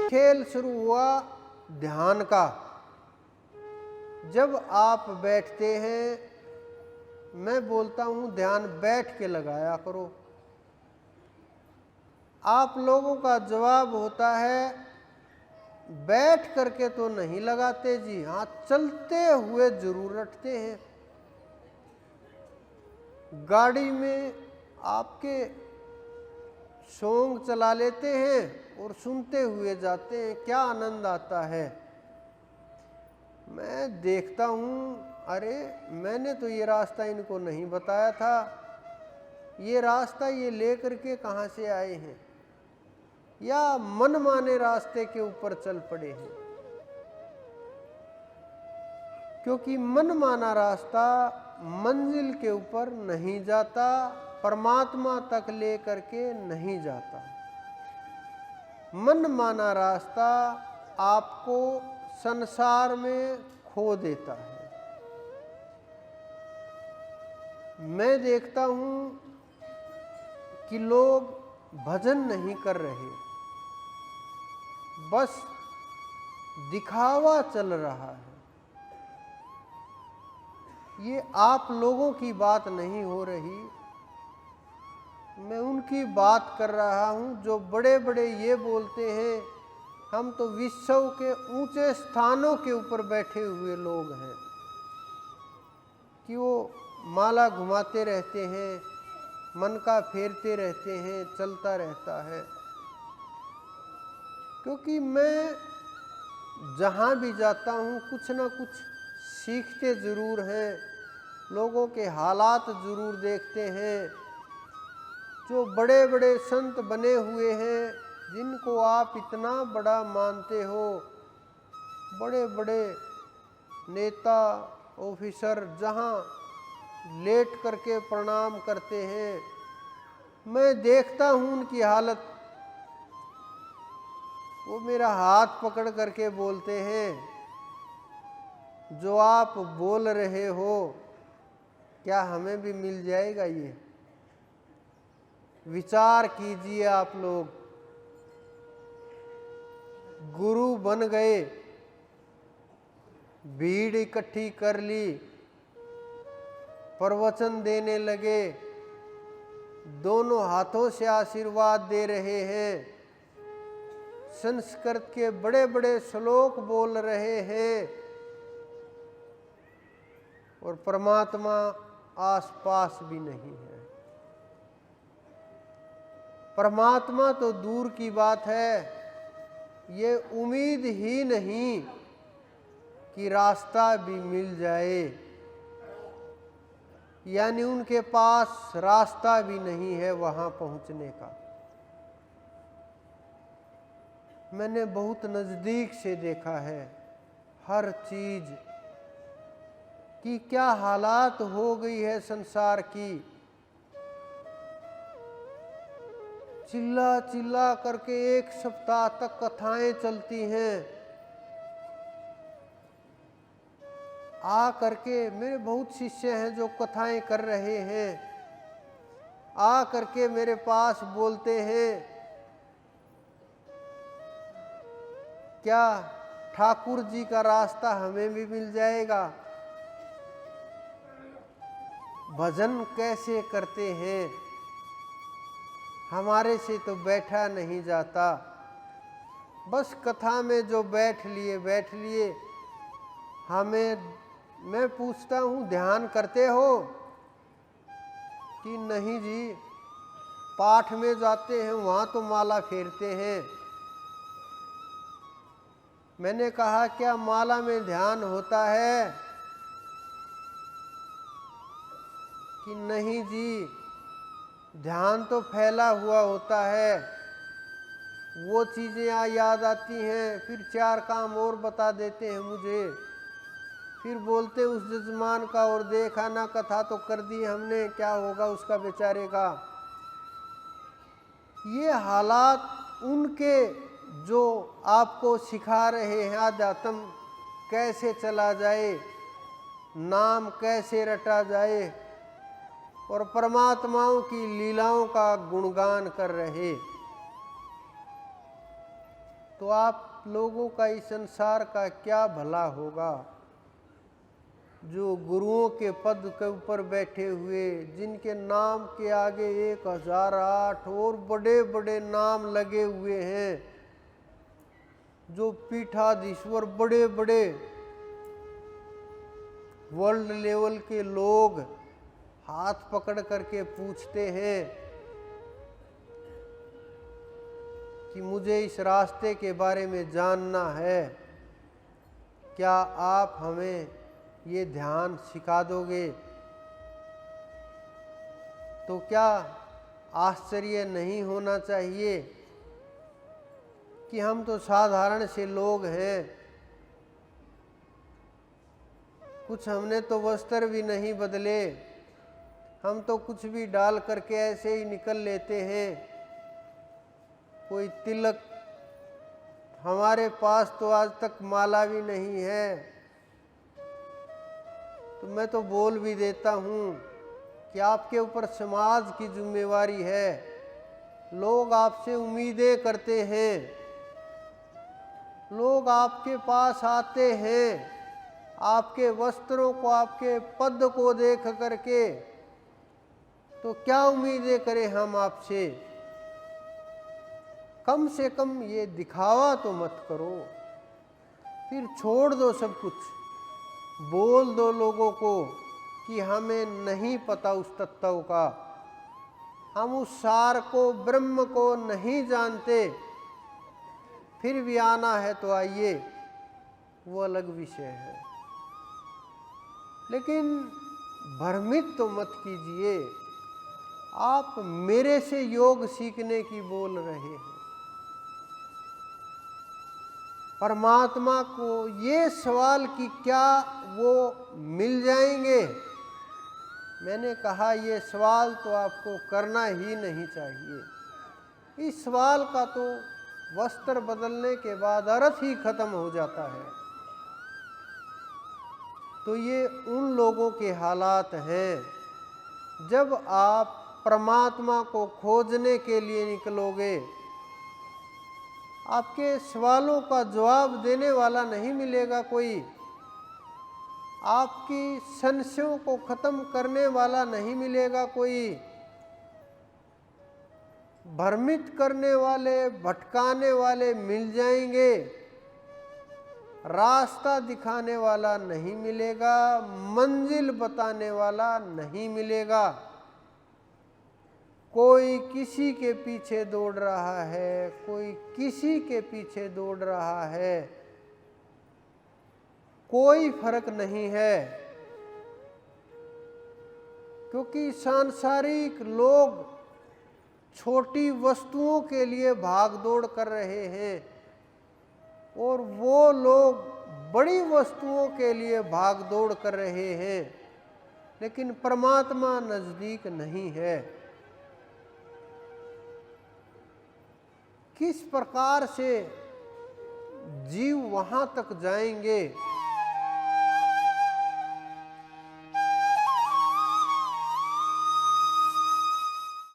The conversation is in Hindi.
खेल शुरू हुआ ध्यान का। जब आप बैठते हैं, मैं बोलता हूं ध्यान बैठ के लगाया करो। आप लोगों का जवाब होता है बैठ करके तो नहीं लगाते जी, हाँ चलते हुए जरूर रटते हैं। गाड़ी में आपके सॉन्ग चला लेते हैं और सुनते हुए जाते हैं, क्या आनंद आता है। मैं देखता हूँ, अरे मैंने तो ये रास्ता इनको नहीं बताया था, ये रास्ता ये लेकर के कहाँ से आए हैं, या मनमाने रास्ते के ऊपर चल पड़े हैं। क्योंकि मनमाना रास्ता मंजिल के ऊपर नहीं जाता, परमात्मा तक ले करके नहीं जाता। मनमाना रास्ता आपको संसार में खो देता है। मैं देखता हूं कि लोग भजन नहीं कर रहे, बस दिखावा चल रहा है। ये आप लोगों की बात नहीं हो रही, मैं उनकी बात कर रहा हूं जो बड़े बड़े ये बोलते हैं हम तो विश्व के ऊंचे स्थानों के ऊपर बैठे हुए लोग हैं, कि वो माला घुमाते रहते हैं, मन का फेरते रहते हैं, चलता रहता है। क्योंकि मैं जहाँ भी जाता हूँ कुछ ना कुछ सीखते ज़रूर हैं, लोगों के हालात ज़रूर देखते हैं। जो बड़े बड़े संत बने हुए हैं, जिनको आप इतना बड़ा मानते हो, बड़े बड़े नेता ऑफिसर जहाँ लेट करके प्रणाम करते हैं, मैं देखता हूँ उनकी हालत। वो मेरा हाथ पकड़ करके बोलते हैं जो आप बोल रहे हो क्या हमें भी मिल जाएगा ये? विचार कीजिए आप लोग। गुरु बन गए, भीड़ इकट्ठी कर ली, प्रवचन देने लगे, दोनों हाथों से आशीर्वाद दे रहे हैं, संस्कृत के बड़े बड़े श्लोक बोल रहे हैं, और परमात्मा आसपास भी नहीं है। परमात्मा तो दूर की बात है, ये उम्मीद ही नहीं कि रास्ता भी मिल जाए, यानी उनके पास रास्ता भी नहीं है वहां पहुंचने का। मैंने बहुत नजदीक से देखा है हर चीज कि क्या हालात हो गई है संसार की। चिल्ला चिल्ला करके एक सप्ताह तक कथाएं चलती हैं। आ करके मेरे बहुत शिष्य हैं जो कथाएं कर रहे हैं, आ करके मेरे पास बोलते हैं क्या ठाकुर जी का रास्ता हमें भी मिल जाएगा? भजन कैसे करते हैं, हमारे से तो बैठा नहीं जाता। बस कथा में जो बैठ लिए। मैं पूछता हूँ ध्यान करते हो कि नहीं जी? पाठ में जाते हैं वहाँ तो माला फेरते हैं। मैंने कहा क्या माला में ध्यान होता है? कि नहीं जी, ध्यान तो फैला हुआ होता है। वो चीज़ें याद आती हैं, फिर चार काम और बता देते हैं मुझे, फिर बोलते उस जजमान का और देखा ना, कथा तो कर दी हमने, क्या होगा उसका बेचारे का। ये हालात उनके जो आपको सिखा रहे हैं अध्यात्म कैसे चला जाए, नाम कैसे रटा जाए, और परमात्माओं की लीलाओं का गुणगान कर रहे। तो आप लोगों का इस संसार का क्या भला होगा। जो गुरुओं के पद के ऊपर बैठे हुए, जिनके नाम के आगे 1008 और बड़े बड़े नाम लगे हुए हैं, जो पीठाधीश्वर बड़े बड़े वर्ल्ड लेवल के लोग हाथ पकड़ करके पूछते हैं कि मुझे इस रास्ते के बारे में जानना है, क्या आप हमें ये ध्यान सिखा दोगे। तो क्या आश्चर्य नहीं होना चाहिए कि हम तो साधारण से लोग हैं, कुछ हमने तो वस्त्र भी नहीं बदले, हम तो कुछ भी डाल करके ऐसे ही निकल लेते हैं, कोई तिलक, हमारे पास तो आज तक माला भी नहीं है। तो मैं तो बोल भी देता हूँ कि आपके ऊपर समाज की जिम्मेवारी है, लोग आपसे उम्मीदें करते हैं, लोग आपके पास आते हैं आपके वस्त्रों को, आपके पद को देख करके, तो क्या उम्मीदें करें हम आपसे। कम से कम ये दिखावा तो मत करो, फिर छोड़ दो सब कुछ, बोल दो लोगों को कि हमें नहीं पता उस तत्व का, हम उस सार को, ब्रह्म को नहीं जानते, फिर भी आना है तो आइए, वो अलग विषय है। लेकिन भ्रमित तो मत कीजिए, आप मेरे से योग सीखने की बोल रहे हैं। परमात्मा को ये सवाल कि क्या वो मिल जाएंगे, मैंने कहा ये सवाल तो आपको करना ही नहीं चाहिए। इस सवाल का तो वस्त्र बदलने के बाद अर्थ ही खत्म हो जाता है। तो ये उन लोगों के हालात हैं, जब आप परमात्मा को खोजने के लिए निकलोगे, आपके सवालों का जवाब देने वाला नहीं मिलेगा कोई, आपकी संशयों को खत्म करने वाला नहीं मिलेगा कोई, भ्रमित करने वाले, भटकाने वाले मिल जाएंगे, रास्ता दिखाने वाला नहीं मिलेगा, मंजिल बताने वाला नहीं मिलेगा। कोई किसी के पीछे दौड़ रहा है, कोई किसी के पीछे दौड़ रहा है, कोई फर्क नहीं है, क्योंकि सांसारिक लोग छोटी वस्तुओं के लिए भाग दौड़ कर रहे हैं और वो लोग बड़ी वस्तुओं के लिए भाग दौड़ कर रहे हैं, लेकिन परमात्मा नजदीक नहीं है। किस प्रकार से जीव वहां तक जाएंगे,